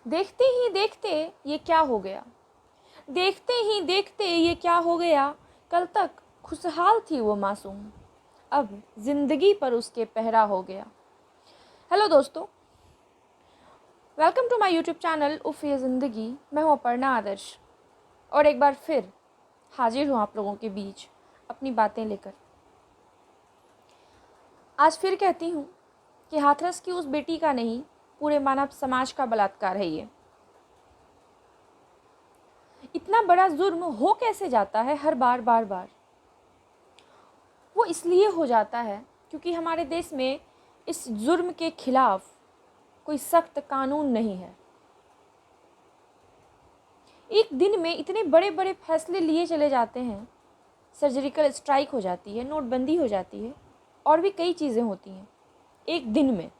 देखते ही देखते ये क्या हो गया, देखते ही देखते ये क्या हो गया। कल तक खुशहाल थी वो मासूम, अब जिंदगी पर उसके पहरा हो गया। हेलो दोस्तों, welcome to my YouTube channel उफ ये ज़िंदगी। मैं हूँ अपर्णा आदर्श और एक बार फिर हाजिर हूँ आप लोगों के बीच अपनी बातें लेकर। आज फिर कहती हूँ कि हाथरस की उस बेटी का नहीं, पूरे मानव समाज का बलात्कार है ये। इतना बड़ा जुर्म हो कैसे जाता है हर बार बार बार? वो इसलिए हो जाता है क्योंकि हमारे देश में इस जुर्म के खिलाफ कोई सख्त कानून नहीं है। एक दिन में इतने बड़े बड़े फैसले लिए चले जाते हैं, सर्जिकल स्ट्राइक हो जाती है, नोटबंदी हो जाती है और भी कई चीज़ें होती हैं एक दिन में।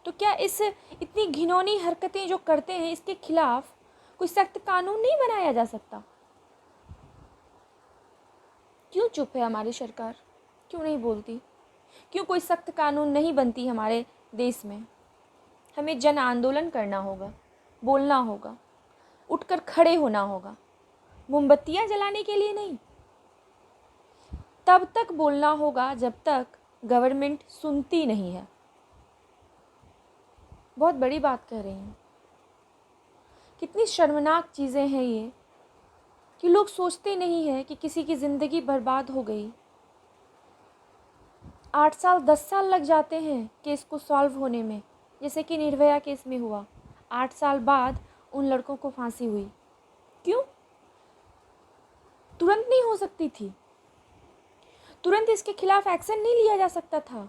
तो क्या इस इतनी घिनौनी हरकतें जो करते हैं इसके खिलाफ कोई सख्त कानून नहीं बनाया जा सकता? क्यों चुप है हमारी सरकार? क्यों नहीं बोलती? क्यों कोई सख्त कानून नहीं बनती हमारे देश में? हमें जन आंदोलन करना होगा, बोलना होगा, उठकर खड़े होना होगा, मोमबत्तियां जलाने के लिए नहीं। तब तक बोलना होगा जब तक गवर्नमेंट सुनती नहीं है। बहुत बड़ी बात कह रही हूँ। कितनी शर्मनाक चीज़ें हैं ये कि लोग सोचते नहीं हैं कि किसी की ज़िंदगी बर्बाद हो गई, 8 साल 10 साल लग जाते हैं केस को सॉल्व होने में, जैसे कि निर्भया केस में हुआ। 8 साल बाद उन लड़कों को फांसी हुई। क्यों? तुरंत नहीं हो सकती थी? तुरंत इसके खिलाफ एक्शन नहीं लिया जा सकता था?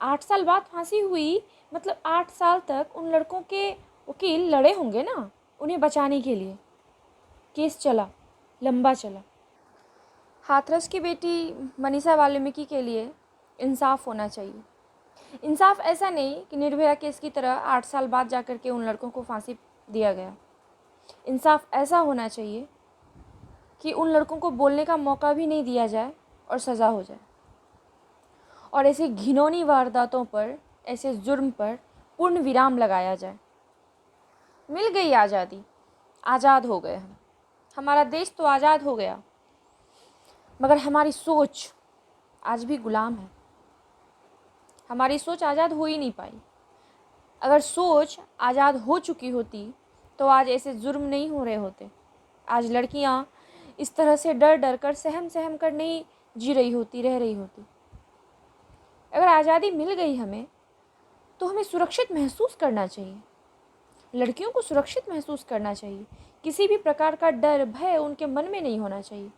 8 साल बाद फांसी हुई मतलब 8 साल तक उन लड़कों के वकील लड़े होंगे ना उन्हें बचाने के लिए। केस चला, लंबा चला। हाथरस की बेटी मनीषा वाल्मीकि के लिए इंसाफ होना चाहिए। इंसाफ ऐसा नहीं कि निर्भया केस की तरह 8 साल बाद जाकर के उन लड़कों को फांसी दिया गया। इंसाफ ऐसा होना चाहिए कि उन लड़कों को बोलने का मौका भी नहीं दिया जाए और सज़ा हो जाए। और ऐसे घिनौनी वारदातों पर, ऐसे जुर्म पर पूर्ण विराम लगाया जाए। मिल गई आज़ादी, आज़ाद हो गए हम, हमारा देश तो आज़ाद हो गया, मगर हमारी सोच आज भी गुलाम है। हमारी सोच आज़ाद हो ही नहीं पाई। अगर सोच आज़ाद हो चुकी होती तो आज ऐसे जुर्म नहीं हो रहे होते। आज लड़कियां इस तरह से डर डर कर, सहम सहम कर नहीं जी रही होती, रह रही होती। अगर आज़ादी मिल गई हमें तो हमें सुरक्षित महसूस करना चाहिए। लड़कियों को सुरक्षित महसूस करना चाहिए। किसी भी प्रकार का डर, भय उनके मन में नहीं होना चाहिए।